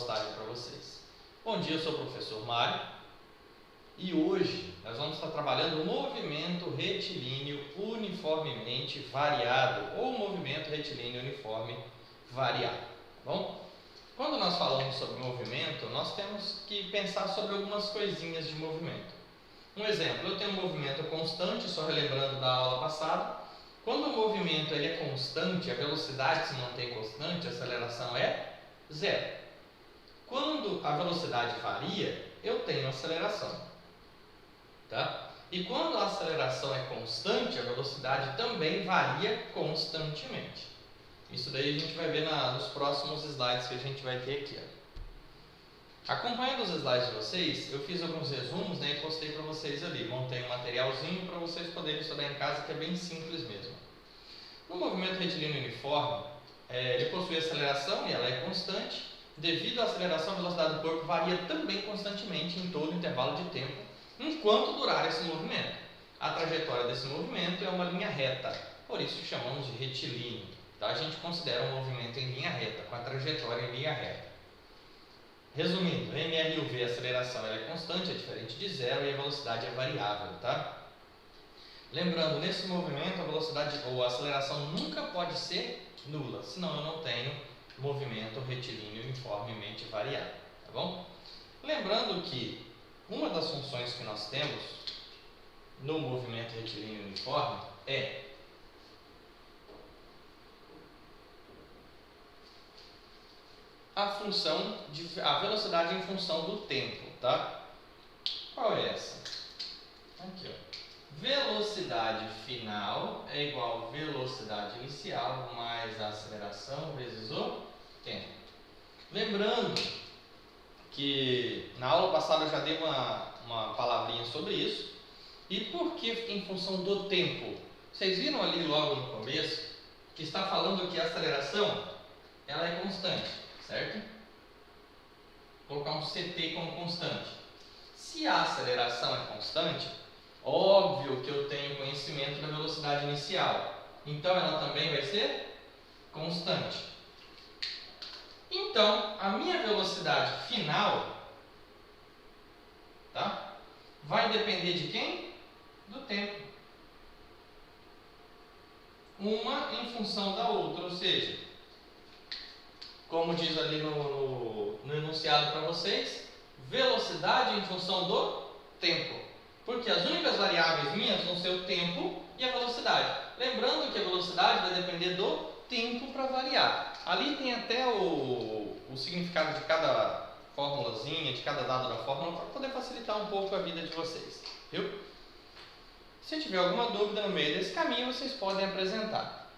postagem para vocês. Bom dia, eu sou o professor Mário e hoje nós vamos estar trabalhando o movimento retilíneo uniformemente variado ou movimento retilíneo uniforme variado, tá bom? Quando nós falamos sobre movimento, nós temos que pensar sobre algumas coisinhas de movimento. Um exemplo, eu tenho um movimento constante, só relembrando da aula passada. Quando o movimento ele é constante, a velocidade se mantém constante, a aceleração é zero. Quando a velocidade varia, eu tenho aceleração. Tá? E quando a aceleração é constante, a velocidade também varia constantemente. Isso daí a gente vai ver nos próximos slides que a gente vai ter aqui. Acompanhando os slides de vocês, eu fiz alguns resumos, e postei para vocês ali. Montei um materialzinho para vocês poderem estudar em casa, que é bem simples mesmo. No movimento retilíneo uniforme, ele possui aceleração e ela é constante. Devido à aceleração, a velocidade do corpo varia também constantemente em todo o intervalo de tempo, enquanto durar esse movimento. A trajetória desse movimento é uma linha reta, por isso chamamos de retilíneo. Tá? A gente considera um movimento em linha reta, com a trajetória em linha reta. Resumindo, mr u v, a aceleração ela é constante, é diferente de zero, e a velocidade é variável. Tá? Lembrando, nesse movimento a velocidade ou a aceleração nunca pode ser nula, senão eu não tenho movimento retilíneo uniformemente variado. Tá bom? Lembrando que uma das funções que nós temos no movimento retilíneo uniforme é a velocidade em função do tempo, tá? Qual é essa? Aqui, ó. Velocidade final é igual a velocidade inicial mais a aceleração vezes o tempo. Lembrando que na aula passada eu já dei uma palavrinha sobre isso. E por que em função do tempo? Vocês viram ali logo no começo que está falando que a aceleração ela é constante, certo? Vou colocar um CT como constante. Se a aceleração é constante, óbvio que eu tenho conhecimento da velocidade inicial. Então ela também vai ser constante. Então, a minha velocidade final, tá? Vai depender de quem? Do tempo. Uma em função da outra, ou seja, como diz ali no enunciado para vocês, velocidade em função do tempo. Porque as únicas variáveis minhas vão ser o tempo e a velocidade. Lembrando que a velocidade vai depender do tempo para variar. Ali tem até o significado de cada formulazinha, de cada dado da fórmula, para poder facilitar um pouco a vida de vocês. Viu? Se tiver alguma dúvida no meio desse caminho, vocês podem apresentar.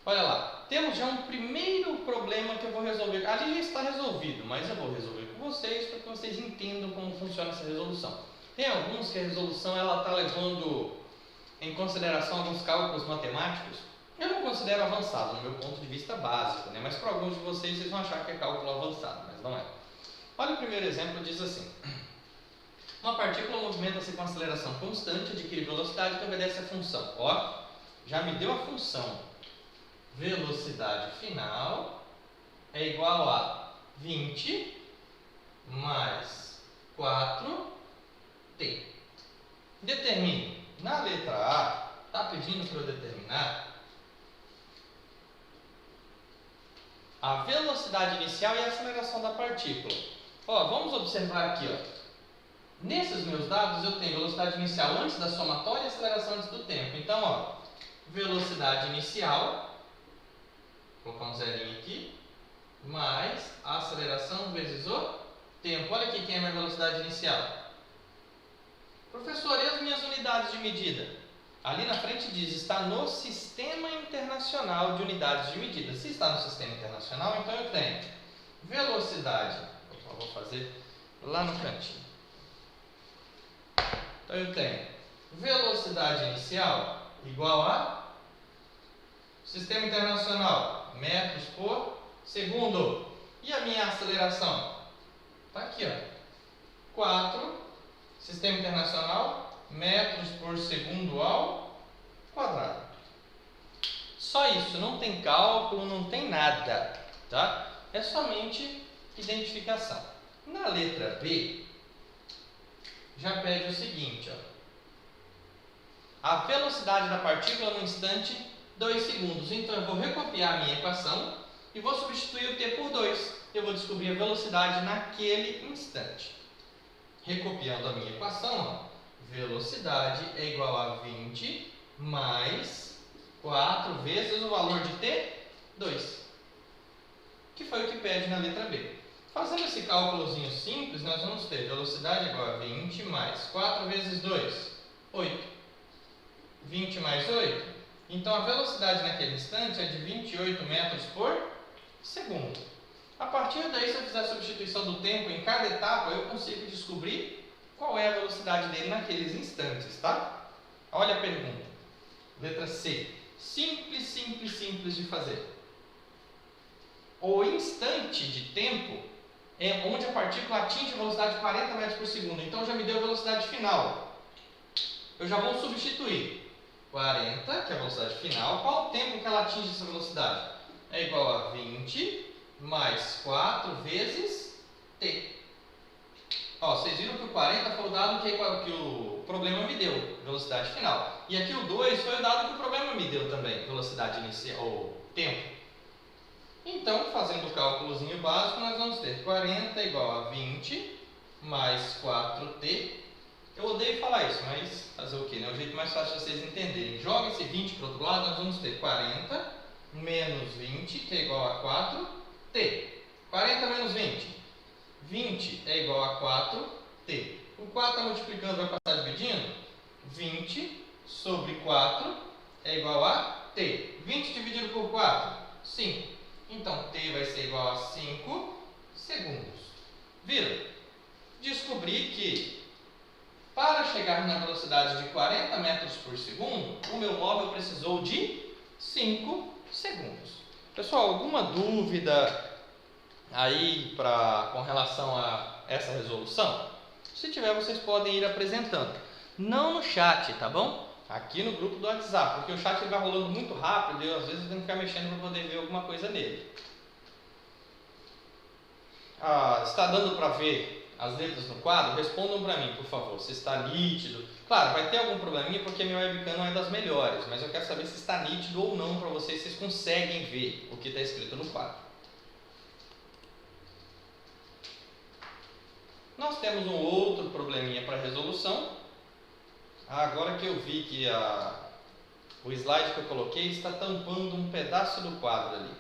Olha lá, temos já um primeiro problema que eu vou resolver. Ali já está resolvido, mas eu vou resolver com vocês para que vocês entendam como funciona essa resolução. Tem alguns que a resolução está levando em consideração alguns cálculos matemáticos. Eu não considero avançado no meu ponto de vista básico, né? Mas para alguns de vocês vão achar que é cálculo avançado, mas não é. Olha o primeiro exemplo, diz assim. Uma partícula movimenta-se com aceleração constante, adquire velocidade que obedece à função. Ó, já me deu a função. Velocidade final é igual a 20 mais 4t. Determine. Na letra A, está pedindo para eu determinar a velocidade inicial e a aceleração da partícula. Ó, vamos observar aqui, ó. Nesses meus dados eu tenho velocidade inicial antes da somatória e aceleração antes do tempo. Então, ó, velocidade inicial, vou colocar um zerinho aqui, mais a aceleração vezes o tempo. Olha aqui quem é a minha velocidade inicial. Professor, e as minhas unidades de medida? Ali na frente diz, está no Sistema Internacional de Unidades de Medida. Se está no Sistema Internacional, então eu tenho velocidade, vou fazer lá no cantinho. Então eu tenho velocidade inicial igual a Sistema Internacional, metros por segundo. E a minha aceleração? Está aqui, ó. 4, Sistema Internacional, metros por segundo ao quadrado. Só isso, não tem cálculo, não tem nada, tá? é somente identificação. Na letra B, já pede o seguinte, ó. A velocidade da partícula no instante, 2 segundos. Então, eu vou recopiar a minha equação e vou substituir o t por 2. Eu vou descobrir a velocidade naquele instante. Recopiando a minha equação, ó, velocidade é igual a 20 mais 4 vezes o valor de t, 2. Que foi o que pede na letra B. Fazendo esse cálculozinho simples, nós vamos ter velocidade igual a 20 mais 4 vezes 2, 8. 20 mais 8. Então, a velocidade naquele instante é de 28 metros por segundo. A partir daí, se eu fizer a substituição do tempo em cada etapa, eu consigo descobrir qual é a velocidade dele naqueles instantes, tá? Olha a pergunta. Letra C. Simples, simples, simples de fazer. O instante de tempo é onde a partícula atinge a velocidade de 40 metros por segundo. Então, já me deu a velocidade final. Eu já vou substituir 40, que é a velocidade final. Qual o tempo que ela atinge essa velocidade? É igual a 20 mais 4 vezes t. Ó, vocês viram que o 40 foi o dado que o problema me deu, velocidade final. E aqui o 2 foi o dado que o problema me deu também, velocidade inicial, ou tempo. Então, fazendo o cálculozinho básico, nós vamos ter 40 igual a 20 mais 4t. Eu odeio falar isso, mas fazer o quê? Né? É o jeito mais fácil de vocês entenderem. Joga esse 20 para o outro lado, nós vamos ter 40 menos 20, que é igual a 4t. 40 menos 20. 20 é igual a 4t. O 4 multiplicando vai passar dividindo? 20 sobre 4 é igual a t. 20 dividido por 4? 5. Então, t vai ser igual a 5 segundos. Viram? Descobri que para chegar na velocidade de 40 metros por segundo, o meu móvel precisou de 5 segundos. Pessoal, alguma dúvida aí com relação a essa resolução? Se tiver, vocês podem ir apresentando. Não no chat, tá bom? Aqui no grupo do WhatsApp, porque o chat vai rolando muito rápido e eu, às vezes, tenho que ficar mexendo para poder ver alguma coisa nele. Está dando para ver as letras no quadro? Respondam para mim, por favor, se está nítido. Claro, vai ter algum probleminha porque a minha webcam não é das melhores, mas eu quero saber se está nítido ou não para vocês, se vocês conseguem ver o que está escrito no quadro. Nós temos um outro probleminha para resolução. Agora que eu vi que o slide que eu coloquei está tampando um pedaço do quadro ali.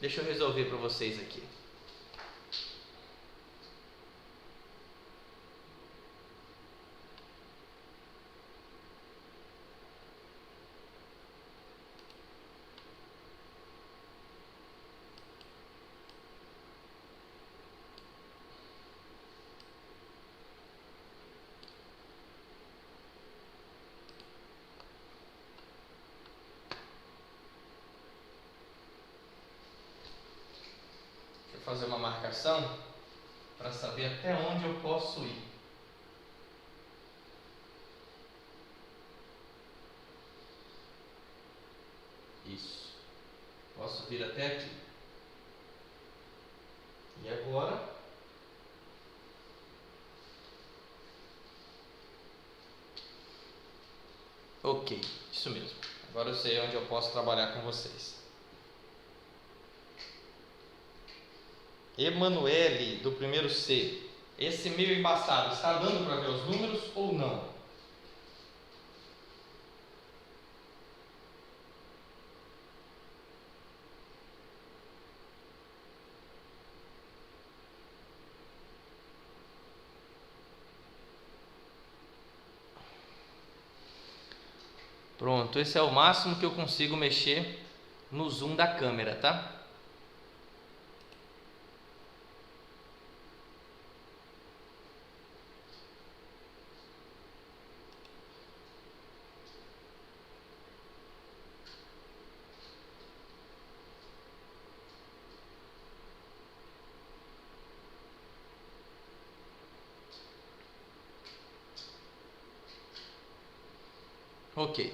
Deixa eu resolver para vocês aqui. Fazer uma marcação para saber até onde eu posso ir. Isso. Posso vir até aqui. E agora? Ok, isso mesmo. Agora eu sei onde eu posso trabalhar com vocês. Emanuele, do primeiro C. Esse meio embaçado, está dando para ver os números ou não? Pronto, esse é o máximo que eu consigo mexer no zoom da câmera, tá? Ok,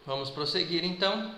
vamos prosseguir então.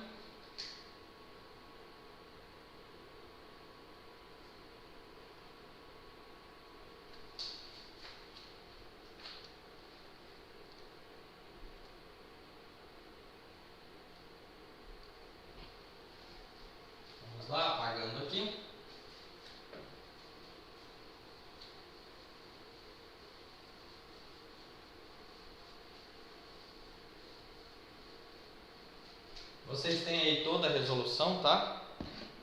têm aí toda a resolução, tá?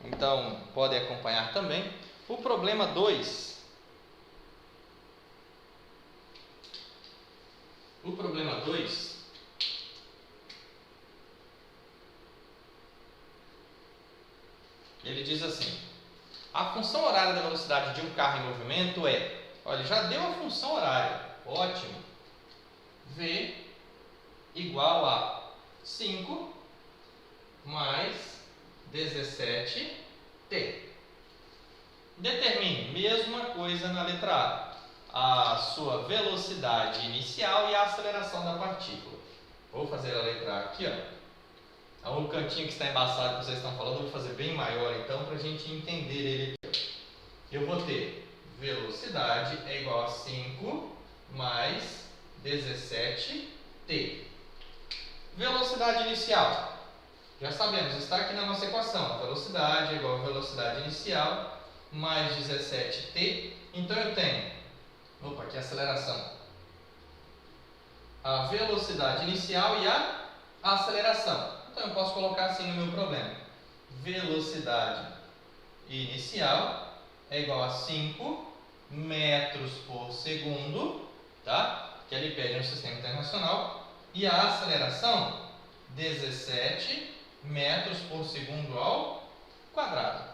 Então, podem acompanhar também. O problema 2. O problema 2 ele diz assim: a função horária da velocidade de um carro em movimento é, olha, já deu a função horária, ótimo, V igual a 5 mais 17t. Determine, mesma coisa na letra A sua velocidade inicial e a aceleração da partícula. Vou fazer a letra A aqui, ó. O cantinho que está embaçado que vocês estão falando, eu vou fazer bem maior então, para a gente entender ele aqui. Eu vou ter velocidade é igual a 5 mais 17t. Velocidade inicial. Já sabemos, está aqui na nossa equação. A velocidade é igual a velocidade inicial mais 17t. Então eu tenho, aqui a aceleração. A velocidade inicial e a aceleração. Então eu posso colocar assim no meu problema. Velocidade inicial é igual a 5 metros por segundo, tá? Que ele pede no sistema internacional. E a aceleração, 17 metros por segundo ao quadrado.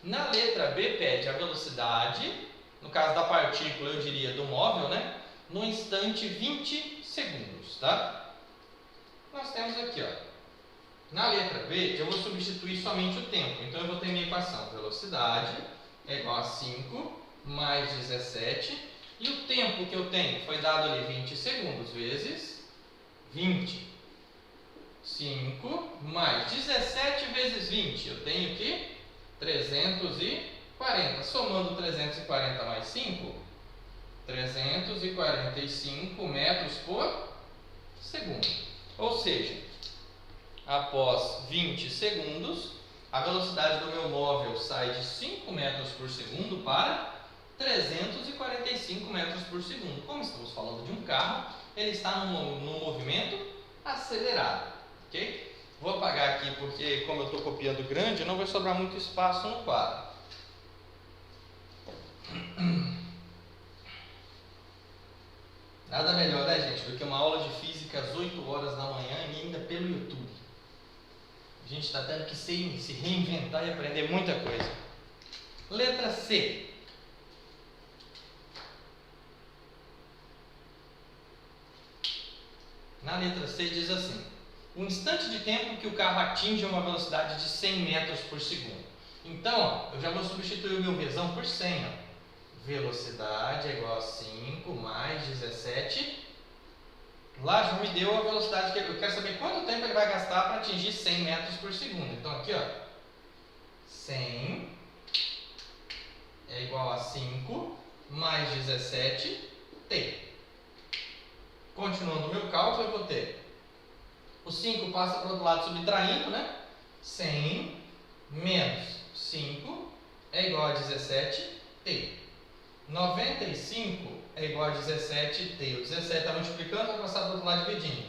Na letra B pede a velocidade, no caso da partícula eu diria do móvel, né? No instante 20 segundos, tá? Nós temos aqui, ó. Na letra B, eu vou substituir somente o tempo. Então, eu vou ter minha equação. Velocidade é igual a 5 mais 17. E o tempo que eu tenho foi dado ali 20 segundos vezes 20. 5 mais 17 vezes 20. Eu tenho aqui 340. Somando 340 mais 5, 345 metros por segundo. Ou seja, após 20 segundos, a velocidade do meu móvel sai de 5 metros por segundo para 345 metros por segundo. Como estamos falando de um carro, ele está num movimento acelerado. Ok? Vou apagar aqui porque, como eu estou copiando grande, não vai sobrar muito espaço no quadro. Nada melhor, né, gente, do que uma aula de física às 8 horas da manhã e ainda pelo YouTube. A gente está tendo que se reinventar e aprender muita coisa. Letra C. Na letra C diz assim: o instante de tempo que o carro atinge uma velocidade de 100 metros por segundo. Então, ó, eu já vou substituir o meu Vzão por 100. Ó. Velocidade é igual a 5 mais 17. Lá já me deu a velocidade que eu quero saber quanto tempo ele vai gastar para atingir 100 metros por segundo. Então aqui, ó, 100 é igual a 5 mais 17t. Continuando o meu cálculo, eu vou ter o 5 passa para o outro lado subtraindo, né? 100 menos 5 é igual a 17t. 95 é igual a 17t. O 17 está multiplicando, vai passar para o outro lado dividindo.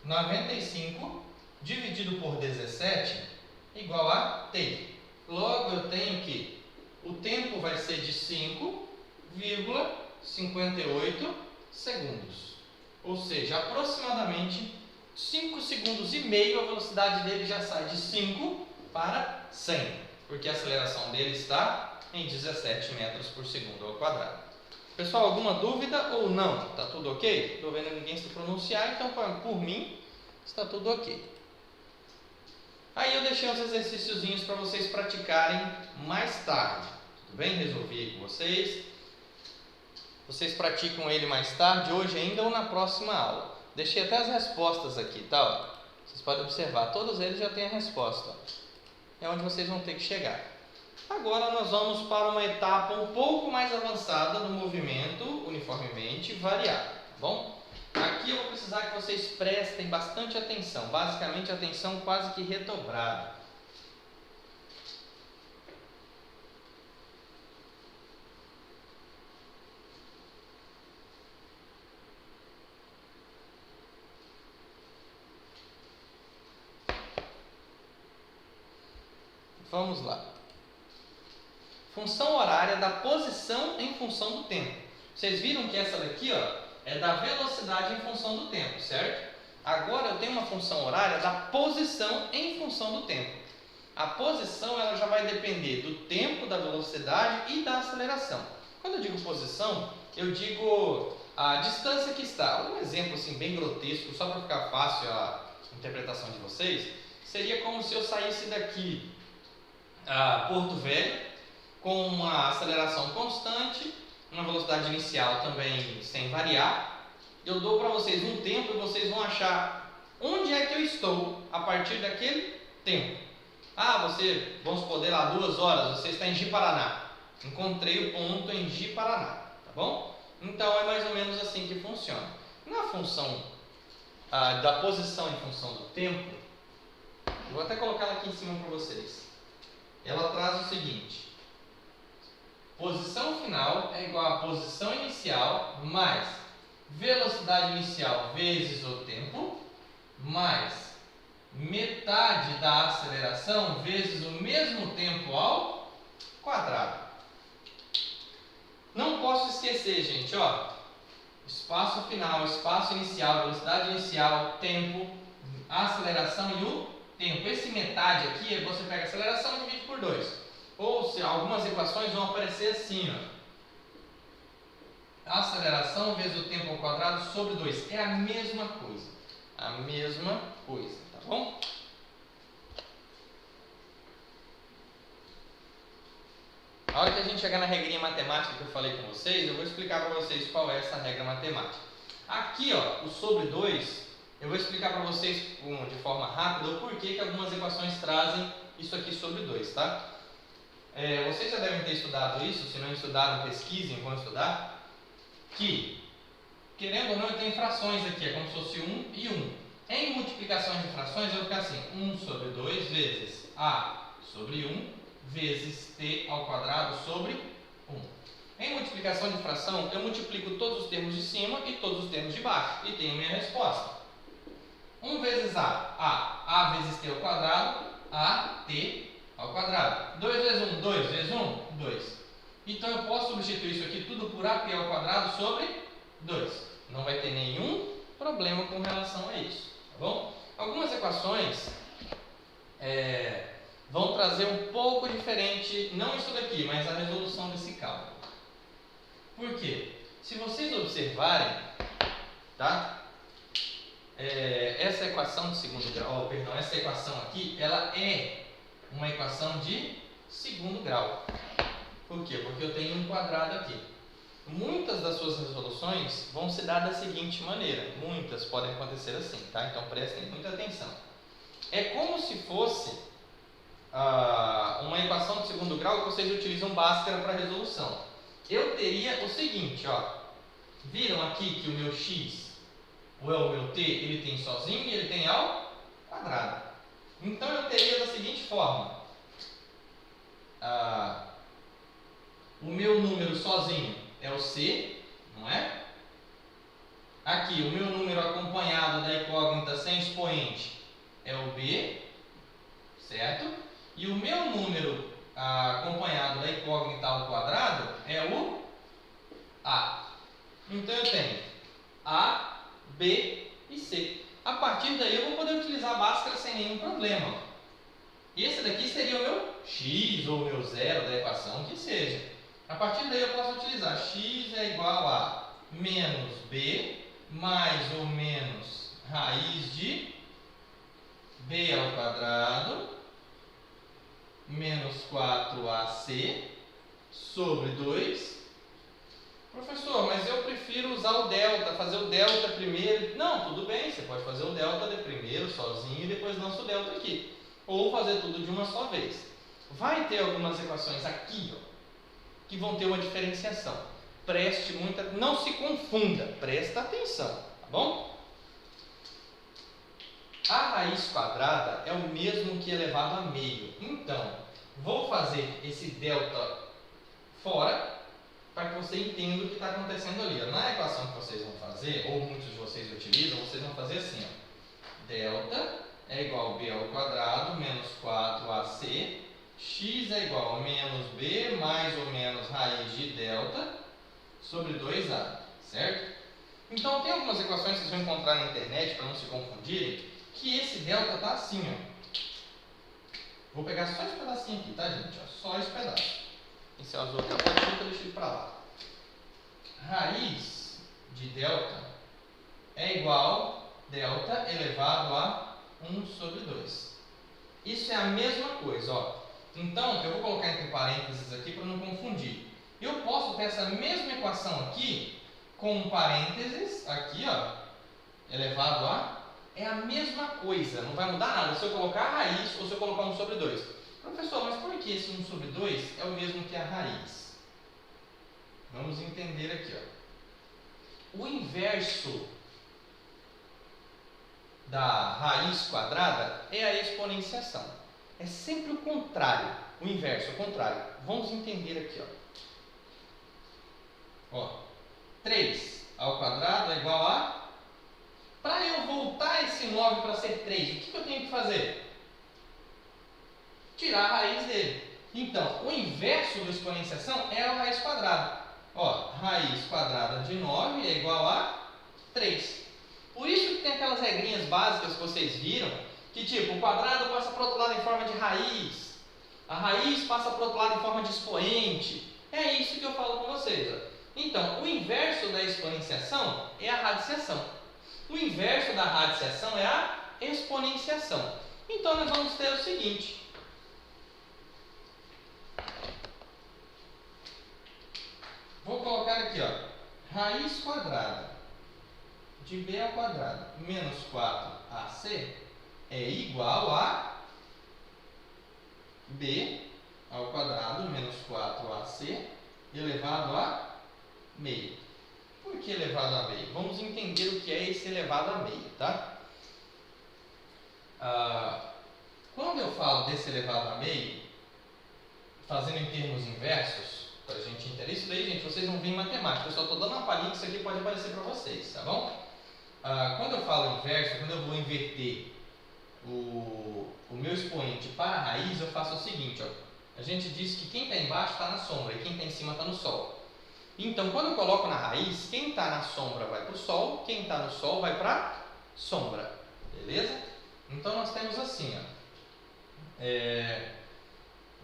95 dividido por 17 igual a t. Logo, eu tenho que o tempo vai ser de 5,58 segundos. Ou seja, aproximadamente 5 segundos e meio a velocidade dele já sai de 5 para 100. Porque a aceleração dele está em 17 metros por segundo ao quadrado. Pessoal, alguma dúvida ou não? Está tudo ok? Estou vendo ninguém se pronunciar, então por mim está tudo ok. Aí eu deixei uns exercíciozinhos para vocês praticarem mais tarde. Tudo bem? Resolvi com vocês. Vocês praticam ele mais tarde, hoje ainda ou na próxima aula. Deixei até as respostas aqui, tá? Vocês podem observar, todos eles já têm a resposta. É onde vocês vão ter que chegar. Agora nós vamos para uma etapa um pouco mais avançada no movimento uniformemente variado, tá bom? Aqui eu vou precisar que vocês prestem bastante atenção, basicamente atenção quase que redobrada. Vamos lá. Função horária da posição em função do tempo. Vocês viram que essa daqui, ó, é da velocidade em função do tempo, certo? Agora eu tenho uma função horária da posição em função do tempo. A posição ela já vai depender do tempo, da velocidade e da aceleração. Quando eu digo posição, eu digo a distância que está. Um exemplo assim, bem grotesco, só para ficar fácil a interpretação de vocês, seria como se eu saísse daqui a Porto Velho com uma aceleração constante, uma velocidade inicial também sem variar. Eu dou para vocês um tempo e vocês vão achar onde é que eu estou a partir daquele tempo. Você, vamos supor, lá 2 horas, você está em Ji-Paraná. Encontrei o ponto em Ji-Paraná, tá bom? Então é mais ou menos assim que funciona. Na função da posição em função do tempo, vou até colocar ela aqui em cima para vocês. Ela traz o seguinte: posição final é igual a posição inicial mais velocidade inicial vezes o tempo, mais metade da aceleração vezes o mesmo tempo ao quadrado. Não posso esquecer, gente, ó, espaço final, espaço inicial, velocidade inicial, tempo, aceleração e o tempo. Esse metade aqui, você pega a aceleração e divide por 2. Ou se algumas equações vão aparecer assim, ó. Aceleração vezes o tempo ao quadrado sobre 2. É a mesma coisa. A mesma coisa, tá bom? A hora que a gente chegar na regrinha matemática que eu falei com vocês, eu vou explicar para vocês qual é essa regra matemática. Aqui, ó, o sobre 2, eu vou explicar para vocês de forma rápida o porquê que algumas equações trazem isso aqui sobre 2, tá? Vocês já devem ter estudado isso, se não estudaram, pesquisem, vão estudar. Que, querendo ou não, eu tenho frações aqui, é como se fosse 1 e 1. Em multiplicações de frações, eu vou ficar assim: 1 sobre 2 vezes A sobre 1 vezes T ao quadrado sobre 1. Em multiplicação de fração, eu multiplico todos os termos de cima e todos os termos de baixo e tenho minha resposta. 1 vezes A vezes T ao quadrado, AT ao quadrado. 2 vezes 1, 2 vezes 1, 2. Então eu posso substituir isso aqui tudo por AP ao quadrado sobre 2. Não vai ter nenhum problema com relação a isso, tá bom? Algumas equações vão trazer um pouco diferente, não isso daqui, mas a resolução desse cálculo. Por quê? Se vocês observarem, tá? Essa equação de segundo grau, essa equação aqui, ela é uma equação de segundo grau. Por quê? Porque eu tenho um quadrado aqui. Muitas das suas resoluções vão se dar da seguinte maneira. Muitas podem acontecer assim, tá? Então prestem muita atenção. É como se fosse uma equação de segundo grau que vocês utilizam Bhaskara para resolução. Eu teria o seguinte, ó. Viram aqui que o meu x, ou é o meu t, ele tem sozinho e ele tem ao quadrado. Então eu teria da seguinte forma. O meu número sozinho é o C, não é? Aqui, o meu número acompanhado da incógnita sem expoente é o B, certo? E o meu número acompanhado da incógnita ao quadrado é o A. Então eu tenho A, B e C. A partir daí eu vou poder utilizar a Bhaskara sem nenhum problema. E esse daqui seria o meu x ou o meu zero da equação, que seja. A partir daí eu posso utilizar x é igual a menos b mais ou menos raiz de b ao quadrado menos 4ac sobre 2. Professor, mas eu prefiro usar o delta, fazer o delta primeiro. Não, tudo bem, você pode fazer o delta de primeiro sozinho e depois lança o delta aqui. Ou fazer tudo de uma só vez. Vai ter algumas equações aqui, ó, que vão ter uma diferenciação. Preste muita... Não se confunda, presta atenção, tá bom? A raiz quadrada é o mesmo que elevado a meio. Então, vou fazer esse delta fora para que você entenda o que está acontecendo ali. Na equação que vocês vão fazer, ou muitos de vocês utilizam, vocês vão fazer assim, ó. Delta é igual a b ao quadrado menos 4ac x é igual a menos b mais ou menos raiz de delta sobre 2a, certo? Então, tem algumas equações que vocês vão encontrar na internet, para não se confundirem, que esse delta está assim, ó. Vou pegar só esse pedacinho aqui, tá, gente? Ó, só esse pedaço. Esse azul aqui, eu deixo ele para lá. Raiz de delta é igual a delta elevado a 1 sobre 2. Isso é a mesma coisa, ó. Então, eu vou colocar entre parênteses aqui para não confundir. Eu posso ter essa mesma equação aqui com um parênteses aqui, ó, elevado a... É a mesma coisa, não vai mudar nada se eu colocar a raiz ou se eu colocar 1 sobre 2. Professor, mas por que esse 1 sobre 2 é o mesmo que a raiz? Vamos entender aqui, ó. O inverso da raiz quadrada é a exponenciação. É sempre o contrário, o inverso, o contrário. Vamos entender aqui, ó. 3 ao quadrado é igual a... Para eu voltar esse 9 para ser 3, o que eu tenho que fazer? Tirar a raiz dele. Então, o inverso da exponenciação é a raiz quadrada. Ó, raiz quadrada de 9 é igual a 3. Por isso que tem aquelas regrinhas básicas que vocês viram, que tipo, o quadrado passa para o outro lado em forma de raiz, a raiz passa para o outro lado em forma de expoente. É isso que eu falo com vocês, ó. Então, o inverso da exponenciação é a radiciação. O inverso da radiciação é a exponenciação. Então, nós vamos ter o seguinte. Vou colocar aqui, ó. Raiz quadrada de b ao quadrado menos 4ac é igual a b ao quadrado menos 4ac elevado a meio. Por que elevado a meio? Vamos entender o que é esse elevado a meio, tá? Quando eu falo desse elevado a meio, fazendo em termos inversos, para a gente entender isso daí, gente, vocês não veem matemática, eu só estou dando uma palhinha que isso aqui pode aparecer para vocês, tá bom? Quando eu falo inverso, quando eu vou inverter o meu expoente para a raiz, eu faço o seguinte, ó. A gente diz que quem está embaixo está na sombra e quem está em cima está no sol. Então, quando eu coloco na raiz, quem está na sombra vai para o sol, quem está no sol vai para a sombra, beleza? Então, nós temos assim, ó,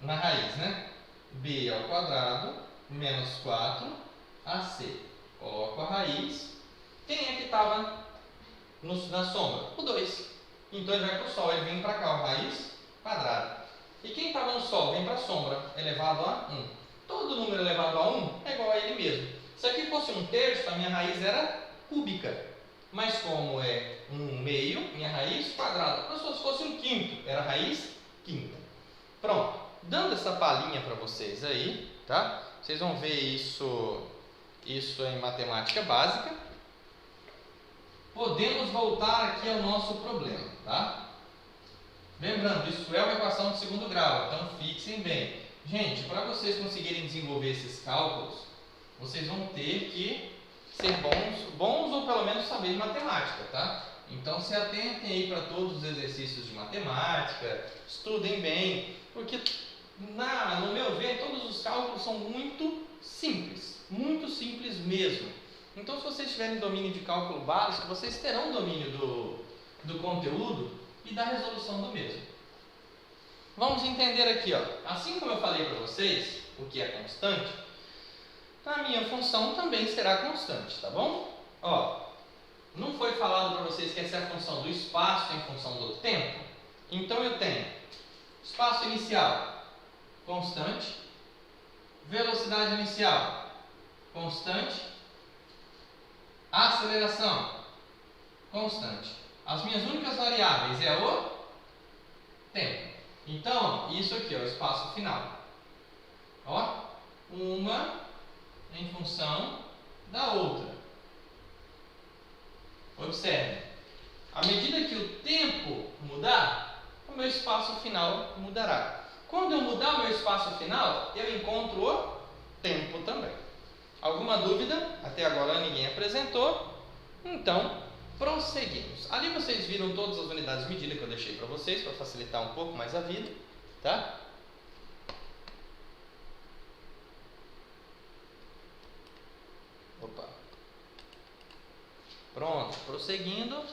na raiz, né? b ao quadrado menos 4ac. Coloco a raiz. Quem é que estava na sombra? O 2. Então, ele vai para o sol, ele vem para cá, a raiz quadrada. E quem estava no sol vem para a sombra, elevado a 1. Todo número elevado a 1 é igual a ele mesmo. Se aqui fosse 1/3, a minha raiz era cúbica. Mas como é 1/2, minha raiz quadrada. Mas se fosse 1/5, era raiz quinta. Pronto. Dando essa palhinha para vocês aí, tá? Vocês vão ver isso em matemática básica. Podemos voltar aqui ao nosso problema, tá? Lembrando, isso é uma equação de segundo grau, então fixem bem. Gente, para vocês conseguirem desenvolver esses cálculos, vocês vão ter que ser bons ou pelo menos saber de matemática, tá? Então se atentem aí para todos os exercícios de matemática, estudem bem, porque no meu ver todos os cálculos são muito simples mesmo. Então se vocês tiverem domínio de cálculo básico, vocês terão domínio do conteúdo e da resolução do mesmo. Vamos entender aqui, ó. Assim como eu falei para vocês, o que é constante, a minha função também será constante, tá bom? Ó, não foi falado para vocês que essa é a função do espaço em função do tempo? Então eu tenho espaço inicial, constante, velocidade inicial, constante, aceleração, constante. As minhas únicas variáveis é o tempo. Então, isso aqui é o espaço final. Ó, uma em função da outra. Observe. À medida que o tempo mudar, o meu espaço final mudará. Quando eu mudar o meu espaço final, eu encontro o tempo também. Alguma dúvida? Até agora ninguém apresentou. Então, prosseguimos. Ali vocês viram todas as unidades de medida que eu deixei para vocês, para facilitar um pouco mais a vida, tá? Pronto, prosseguindo.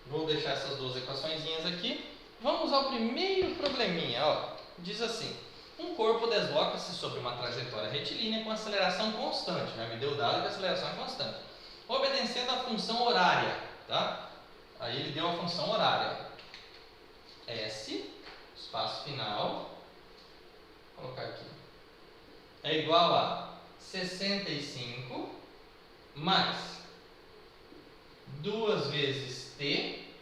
Vou deixar essas duas equaçõezinhas aqui. Vamos ao primeiro probleminha, ó. Diz assim: um corpo desloca-se sobre uma trajetória retilínea com aceleração constante. Já me deu o dado que a aceleração é constante. Obedecendo a função horária, tá? Aí ele deu a função horária. S, espaço final, vou colocar aqui, é igual a 65 mais 2 vezes t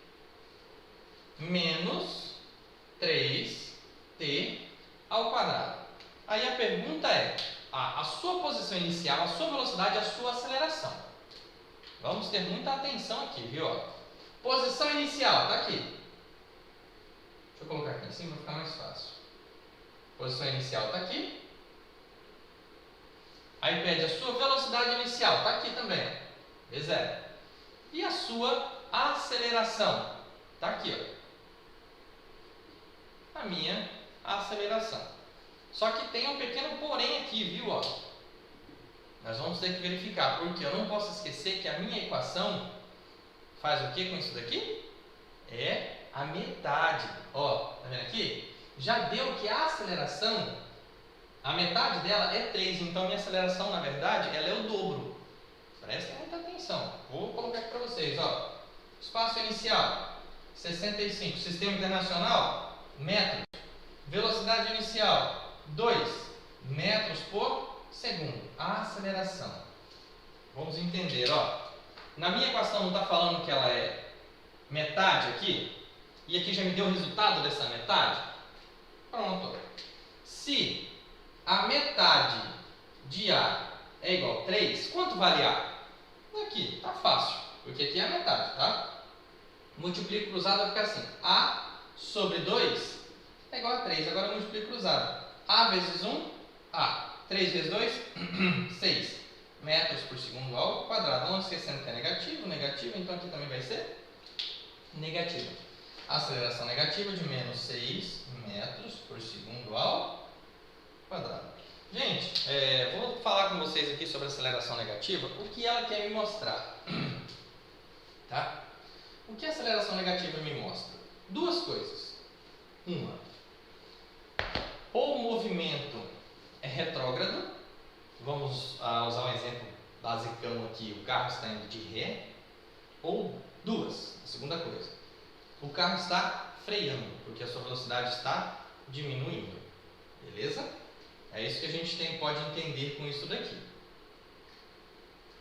menos 3t ao quadrado. Aí a pergunta é a sua posição inicial, a sua velocidade e a sua aceleração. Vamos ter muita atenção aqui, viu? Posição inicial, está aqui. Deixa eu colocar aqui em cima para ficar mais fácil. Posição inicial está aqui. Aí pede a sua velocidade inicial, está aqui também, V0. E a sua aceleração, está aqui, ó. A minha aceleração. Só que tem um pequeno porém aqui, viu? Ó. Nós vamos ter que verificar, porque eu não posso esquecer que a minha equação faz o que com isso daqui? É a metade. Ó, tá vendo aqui? Já deu que a aceleração, a metade dela é 3, então a minha aceleração, na verdade, ela é o dobro. Prestem muita atenção. Vou colocar aqui para vocês, ó. Espaço inicial, 65. Sistema internacional, metros. Velocidade inicial, 2 metros por segundo. A aceleração. Vamos entender, ó. Na minha equação não está falando que ela é metade aqui? E aqui já me deu o resultado dessa metade? Pronto. Se a metade de A é igual a 3, quanto vale A? Aqui, tá fácil, porque aqui é a metade, tá? Multiplico cruzado vai ficar assim. A sobre 2 é igual a 3. Agora eu multiplico cruzado. A vezes 1, A. 3 vezes 2, 6 metros por segundo ao quadrado. Não esquecendo que é negativo, então aqui também vai ser negativo. Aceleração negativa de menos 6 metros por segundo ao quadrado. Gente, vou falar com vocês aqui sobre a aceleração negativa, o que ela quer me mostrar. Tá? O que a aceleração negativa me mostra? Duas coisas. Uma, ou o movimento é retrógrado, vamos usar um exemplo basicão aqui, o carro está indo de ré, ou duas, a segunda coisa, o carro está freando, porque a sua velocidade está diminuindo, beleza? É isso que a gente pode entender com isso daqui.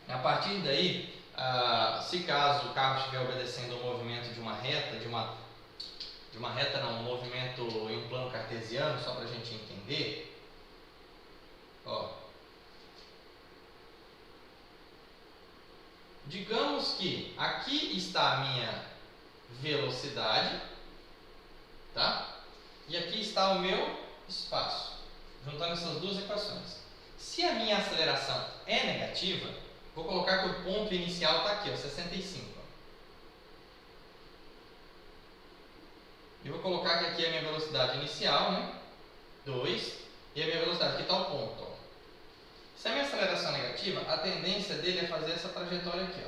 A partir daí, se caso o carro estiver obedecendo o movimento de uma reta, um movimento em um plano cartesiano, só para a gente entender, ó, digamos que aqui está a minha velocidade, tá? E aqui está o meu espaço. Juntando essas duas equações. Se a minha aceleração é negativa, vou colocar que o ponto inicial está aqui, ó, 65. E vou colocar que aqui é a minha velocidade inicial, né? 2. E a minha velocidade, aqui está o ponto. Ó. Se a minha aceleração é negativa, a tendência dele é fazer essa trajetória aqui,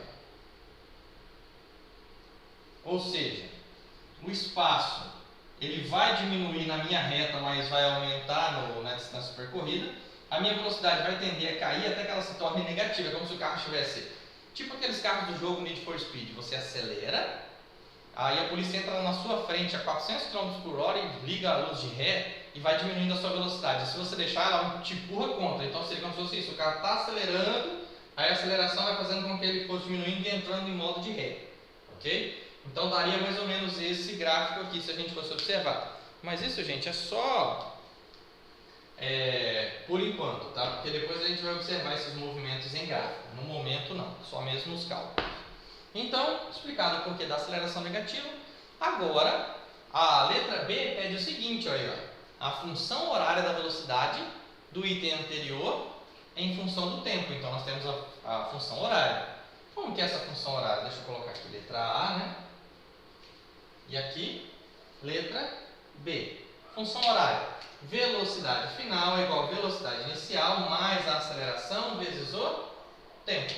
ó. Ou seja, o espaço ele vai diminuir na minha reta, mas vai aumentar na distância percorrida. A minha velocidade vai tender a cair até que ela se torne negativa, como se o carro estivesse tipo aqueles carros do jogo Need for Speed. Você acelera, aí a polícia entra na sua frente a 400 km por hora e liga a luz de ré e vai diminuindo a sua velocidade. Se você deixar, ela te empurra contra. Então seria como se fosse isso, o carro está acelerando, aí a aceleração vai fazendo com que ele fosse diminuindo e entrando em modo de ré, ok? Então daria mais ou menos esse gráfico aqui se a gente fosse observar. Mas isso, gente, é só por enquanto, tá? Porque depois a gente vai observar esses movimentos em gráfico. No momento não, só mesmo nos cálculos. Então, explicado o porquê da aceleração negativa. Agora, a letra B pede o seguinte, olha aí, ó, a função horária da velocidade do item anterior em função do tempo. Então nós temos a função horária. Como que é essa função horária? Deixa eu colocar aqui letra A, né? E aqui, letra B. Função horária. Velocidade final é igual a velocidade inicial mais a aceleração vezes o tempo.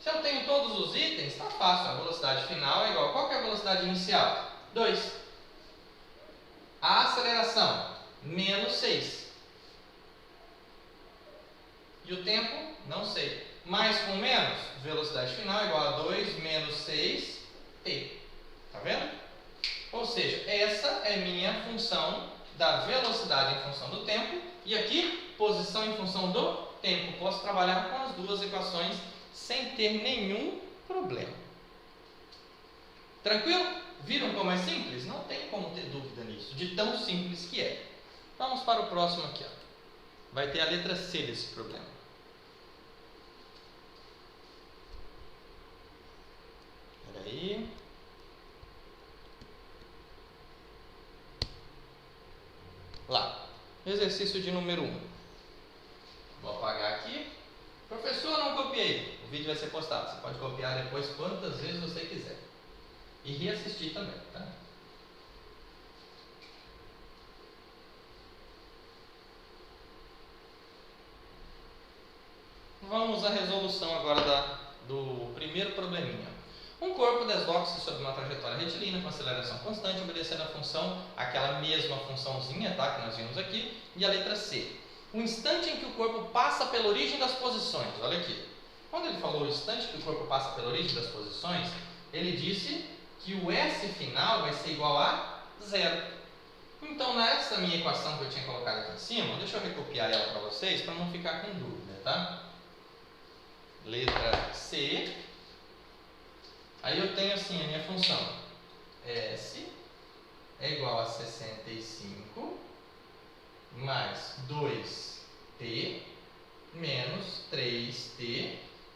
Se eu tenho todos os itens, está fácil. A velocidade final é igual. Qual que é a velocidade inicial? 2. A aceleração, menos 6. E o tempo? Não sei. Mais com menos, velocidade final é igual a 2 menos 6t. Tá vendo? Ou seja, essa é minha função da velocidade em função do tempo. E aqui, posição em função do tempo. Posso trabalhar com as duas equações sem ter nenhum problema. Tranquilo? Viram como é simples? Não tem como ter dúvida nisso, de tão simples que é. Vamos para o próximo aqui. Ó. Vai ter a letra C desse problema. Espera aí. Lá. Exercício de número 1. Vou apagar aqui. Professor, não copiei. O vídeo vai ser postado. Você pode copiar depois quantas vezes você quiser. E reassistir também, tá? Vamos à resolução agora do primeiro probleminha. Um corpo desloca-se sobre uma trajetória retilínea com aceleração constante, obedecendo a função, aquela mesma funçãozinha, tá, que nós vimos aqui, e a letra C. O instante em que o corpo passa pela origem das posições. Olha aqui. Quando ele falou o instante que o corpo passa pela origem das posições, ele disse que o S final vai ser igual a 0. Então, nessa minha equação que eu tinha colocado aqui em cima, deixa eu recopiar ela para vocês, para não ficar com dúvida, tá? Letra C. Aí eu tenho assim a minha função. S é igual a 65 mais 2t menos 3t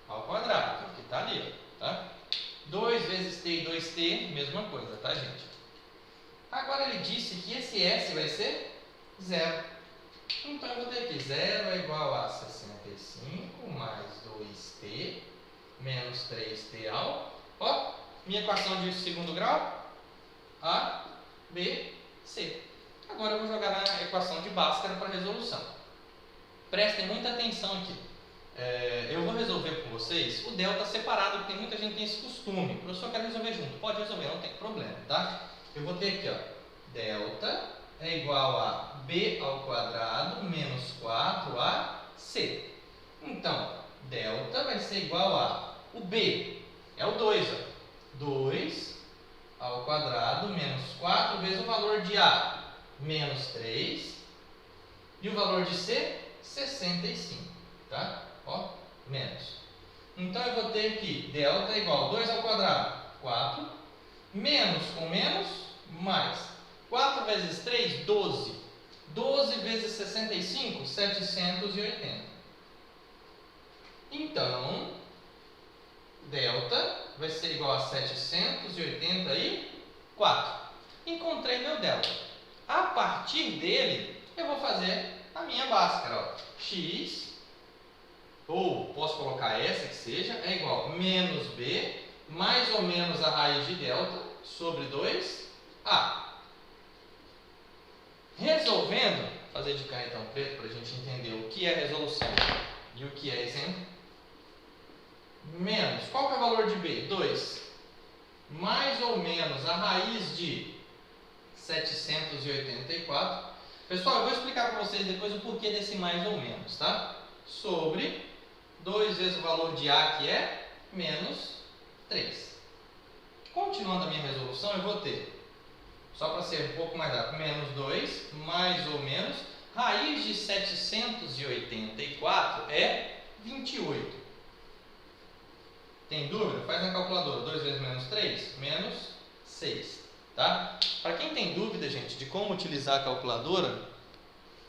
ao quadrado, que está ali, ó, tá? 2 vezes t e 2t, mesma coisa, tá, gente? Agora ele disse que esse S vai ser 0. Então eu vou ter aqui 0 é igual a 65 mais 2t menos 3t ao... Ó, minha equação de segundo grau, A, B, C. Agora eu vou jogar na equação de Bhaskara para resolução. Prestem muita atenção aqui. Eu vou resolver com vocês o delta separado, porque muita gente tem esse costume. O professor quer resolver junto. Pode resolver, não tem problema, tá? Eu vou ter aqui, ó, delta é igual a b ao quadrado menos 4ac. Então, delta vai ser igual a... O b é o 2, ó. 2 ao quadrado menos 4 vezes o valor de a, menos 3. E o valor de c, 65, tá? Ó, menos. Então, eu vou ter aqui, delta é igual a 2 ao quadrado, 4, menos com menos, mais. 4 vezes 3, 12. 12 vezes 65, 780. Então, delta vai ser igual a 784. Encontrei meu delta. A partir dele, eu vou fazer a minha Bhaskara, ó. X, ou posso colocar essa que seja, é igual a menos b, mais ou menos a raiz de delta, sobre 2a. Resolvendo, fazer de canetão preto para a gente entender o que é resolução e o que é exemplo. Menos, qual que é o valor de b? 2. Mais ou menos a raiz de 784. Pessoal, eu vou explicar para vocês depois o porquê desse mais ou menos, tá? Sobre 2 vezes o valor de a, que é menos 3. Continuando a minha resolução, eu vou ter, só para ser um pouco mais rápido, menos 2, mais ou menos, raiz de 784 é 28. Tem dúvida? Faz na calculadora. 2 vezes menos 3, menos 6. Tá? Para quem tem dúvida, gente, de como utilizar a calculadora, vou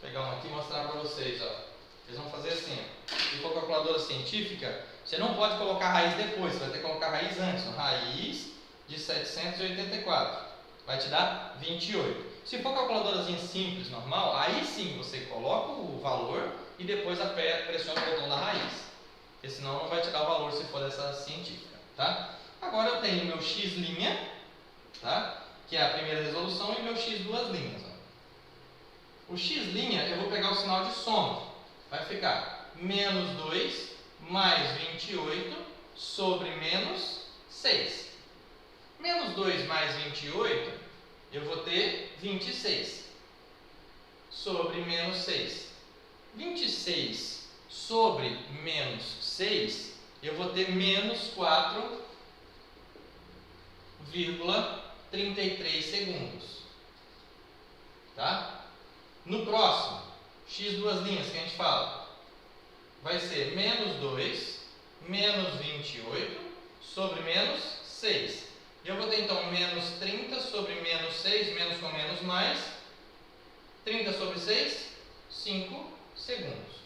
pegar uma aqui e mostrar para vocês. Ó. Vocês vão fazer assim. Ó. Se for calculadora científica, você não pode colocar raiz depois, você vai ter que colocar raiz antes. Ó. Raiz de 784 vai te dar 28. Se for calculadorazinha simples, normal, aí sim você coloca o valor e depois pressiona o botão da raiz. Porque senão não vai te dar o valor se for dessa científica, tá? Agora eu tenho meu x', tá? Que é a primeira resolução, e meu x duas linhas. Ó. O x' eu vou pegar o sinal de soma. Vai ficar menos 2 mais 28 sobre menos 6. Menos 2 mais 28, eu vou ter 26 sobre menos 6. 26 sobre menos 6, eu vou ter menos 4,33 segundos. Tá? No próximo, x duas linhas que a gente fala, vai ser menos 2, menos 28 sobre menos 6. Eu vou ter então menos 30 sobre menos 6, menos com menos mais, 30 sobre 6, 5 segundos.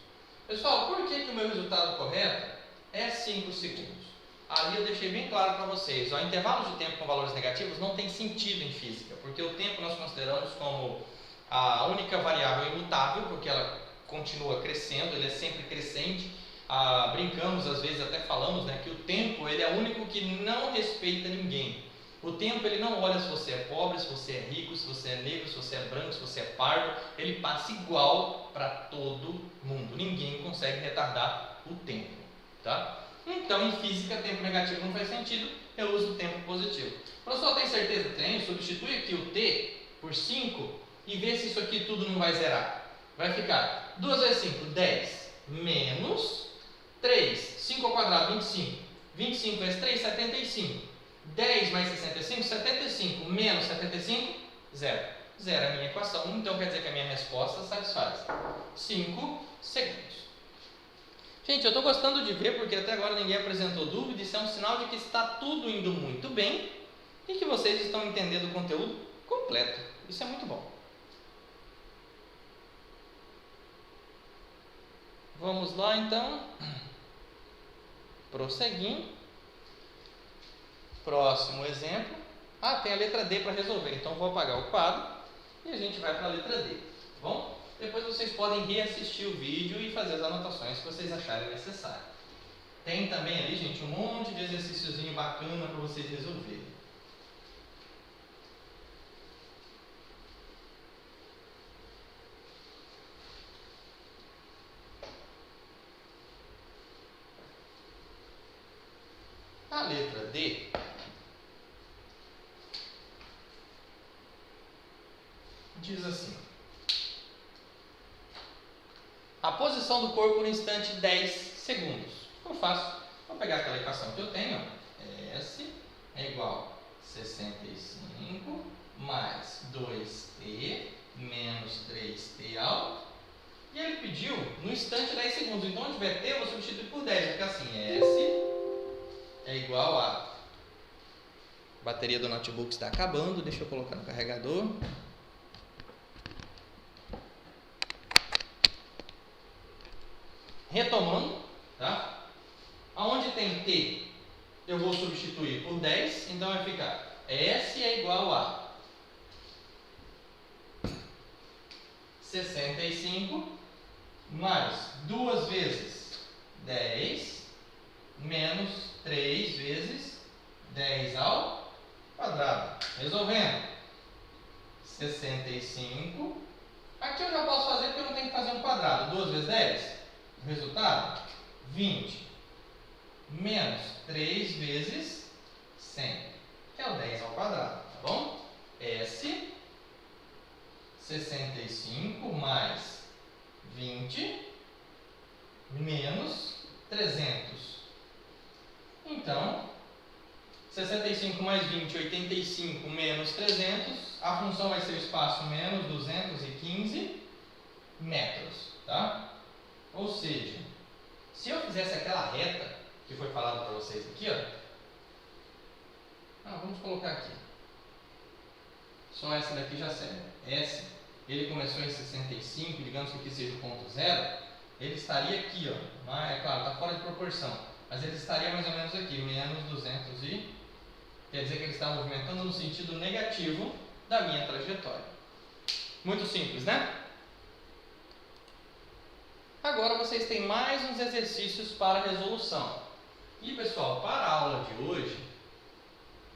Pessoal, por que o meu resultado correto é 5 segundos? Ali eu deixei bem claro para vocês, ó, intervalos de tempo com valores negativos não tem sentido em física, porque o tempo nós consideramos como a única variável imutável, porque ela continua crescendo, ele é sempre crescente. Brincamos, às vezes até falamos, né, que o tempo ele é o único que não respeita ninguém. O tempo ele não olha se você é pobre, se você é rico, se você é negro, se você é branco, se você é pardo, ele passa igual para todo mundo. Ninguém consegue retardar o tempo, tá? Então, em física, tempo negativo não faz sentido, eu uso o tempo positivo. Professor, tem certeza? Tenho. Substitui aqui o t por 5 e vê se isso aqui tudo não vai zerar. Vai ficar 2 vezes 5, 10, menos 3, 5 ao quadrado, 25. 25 vezes 3, 75. 10 mais 65, 75, menos 75, 0. Zero é a minha equação, então quer dizer que a minha resposta satisfaz 5 segundos. Gente, eu estou gostando de ver porque até agora ninguém apresentou dúvida. Isso é um sinal de que está tudo indo muito bem e que vocês estão entendendo o conteúdo completo. Isso é muito bom. Vamos lá então, prosseguindo. Próximo exemplo. Tem a letra D para resolver, então vou apagar o quadro e a gente vai para a letra D, tá bom? Depois vocês podem reassistir o vídeo e fazer as anotações que vocês acharem necessário. Tem também ali, gente, um monte de exercíciozinho bacana para vocês resolverem. A letra D diz assim: a posição do corpo no instante 10 segundos. Eu faço, vou pegar aquela equação que eu tenho, S é igual a 65 mais 2t menos 3t alto. E ele pediu no instante 10 segundos. Então, onde tiver t, eu vou substituir por 10. Vai ficar assim: S é igual a... A bateria do notebook está acabando, deixa eu colocar no carregador. Retomando, tá? Aonde tem t, eu vou substituir por 10, então vai ficar S é igual a 65 mais 2 vezes 10 menos 3 vezes 10 ao quadrado. Resolvendo, 65. Aqui eu já posso fazer porque eu não tenho que fazer um quadrado. 2 vezes 10, o resultado, 20. Menos 3 vezes 100, que é o 10 ao quadrado, tá bom? S, 65 mais 20 menos 300. Então, 65 mais 20, 85 menos 300. A função vai ser o espaço menos 215 metros, tá? Ou seja, se eu fizesse aquela reta que foi falado para vocês aqui, ó. Vamos colocar aqui. Só essa daqui já serve. S, ele começou em 65, digamos que aqui seja o ponto 0, ele estaria aqui, ó. É claro, está fora de proporção, mas ele estaria mais ou menos aqui, menos 200 e... Quer dizer que ele está movimentando no sentido negativo da minha trajetória. Muito simples, né? Agora vocês têm mais uns exercícios para resolução. E pessoal, para a aula de hoje,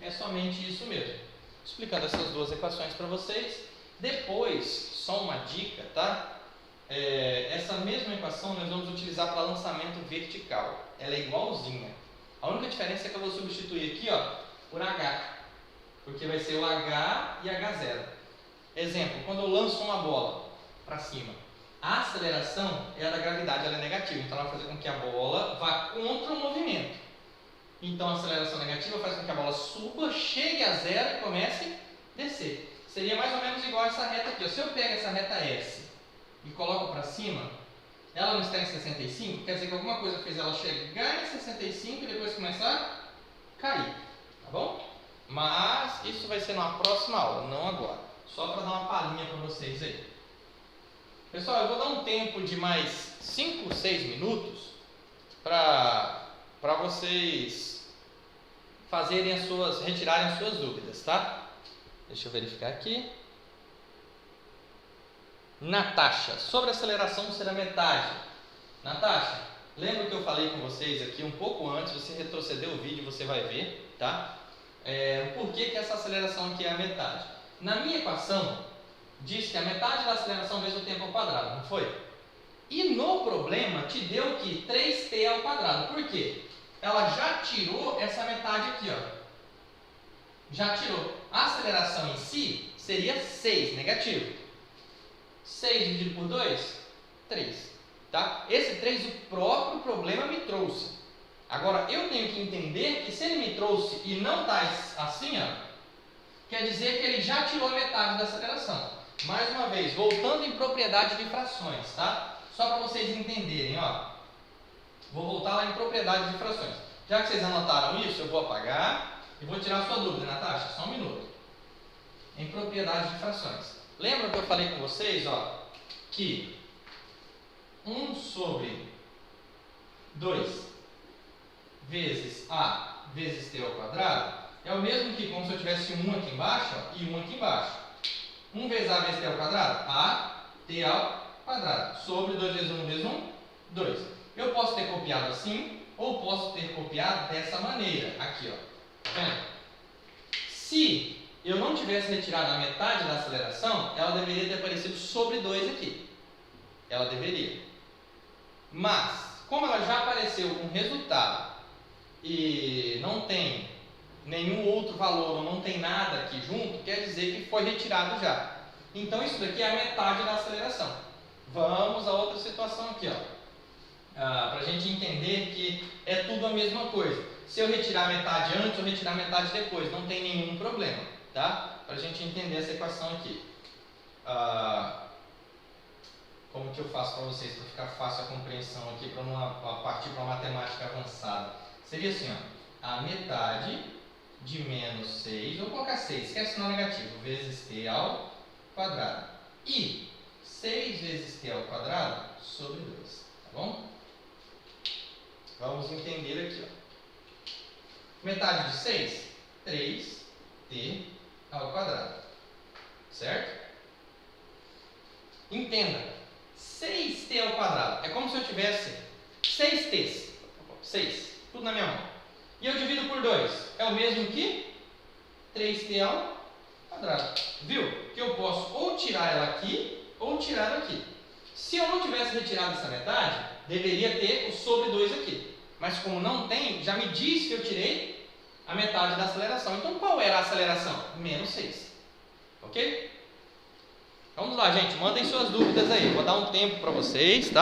é somente isso mesmo. Explicando essas duas equações para vocês. Depois, só uma dica, tá? Essa essa mesma equação nós vamos utilizar para lançamento vertical. Ela é igualzinha. A única diferença é que eu vou substituir aqui, ó, por H, porque vai ser o H e H0. Exemplo, quando eu lanço uma bola para cima, a aceleração é a da gravidade, ela é negativa, então ela vai fazer com que a bola vá contra o movimento. Então a aceleração negativa faz com que a bola suba, chegue a zero e comece a descer. Seria mais ou menos igual a essa reta aqui. Se eu pego essa reta S e coloco para cima, ela não está em 65, quer dizer que alguma coisa fez ela chegar em 65 e depois começar a cair, tá bom? Mas isso vai ser numa próxima aula, não agora. Só para dar uma palhinha para vocês aí. Pessoal, eu vou dar um tempo de mais 5, 6 minutos para vocês retirarem as suas dúvidas, tá? Deixa eu verificar aqui. Natasha, sobre aceleração ser a metade. Natasha, lembra que eu falei com vocês aqui um pouco antes, você retroceder o vídeo, você vai ver, tá? Por que essa aceleração aqui é a metade? Na minha equação, diz que a metade da aceleração vezes o tempo ao quadrado, não foi? E no problema te deu que 3t ao quadrado. Por quê? Ela já tirou essa metade aqui, ó. Já tirou. A aceleração em si seria 6, negativo. 6 dividido por 2, 3. Tá? Esse 3 o próprio problema me trouxe. Agora, eu tenho que entender que se ele me trouxe e não está assim, ó, quer dizer que ele já tirou a metade da aceleração. Mais uma vez, voltando em propriedade de frações, tá? Só para vocês entenderem, ó. Vou voltar lá em propriedade de frações. Já que vocês anotaram isso, eu vou apagar e vou tirar a sua dúvida, Natasha. Só um minuto. Em propriedade de frações. Lembra que eu falei com vocês, ó, que 1 sobre 2 vezes A vezes t ao quadrado é o mesmo que como se eu tivesse 1 aqui embaixo, ó, e 1 aqui embaixo. 1 vezes A vezes t ao quadrado, A t ao quadrado, sobre 2 vezes 1 vezes 1, 2. Eu posso ter copiado assim, ou posso ter copiado dessa maneira, aqui, ó. Tá vendo? Se eu não tivesse retirado a metade da aceleração, ela deveria ter aparecido sobre 2 aqui. Ela deveria. Mas, como ela já apareceu com resultado e não tem nenhum outro valor, ou não tem nada aqui junto, quer dizer que foi retirado já. Então isso daqui é a metade da aceleração. Vamos a outra situação aqui, ó. Para a gente entender que é tudo a mesma coisa. Se eu retirar metade antes ou retirar metade depois, não tem nenhum problema, tá? Para a gente entender essa equação aqui. Como que eu faço para vocês, para ficar fácil a compreensão aqui, para não partir para uma matemática avançada? Seria assim, ó, a metade de menos 6, vou colocar 6, que é sinal negativo, vezes t ao quadrado. E 6 vezes t ao quadrado sobre 2, tá bom? Vamos entender aqui, ó. Metade de 6, 3t ao quadrado, certo? Entenda, 6t ao quadrado é como se eu tivesse 6 t's, 6, tudo na minha mão. E eu divido por 2, é o mesmo que 3t ao quadrado. Viu? Que eu posso ou tirar ela aqui, ou tirar ela aqui. Se eu não tivesse retirado essa metade, deveria ter o sobre 2 aqui. Mas como não tem, já me diz que eu tirei a metade da aceleração. Então qual era a aceleração? Menos 6. Ok? Vamos lá, gente. Mandem suas dúvidas aí. Vou dar um tempo para vocês, tá?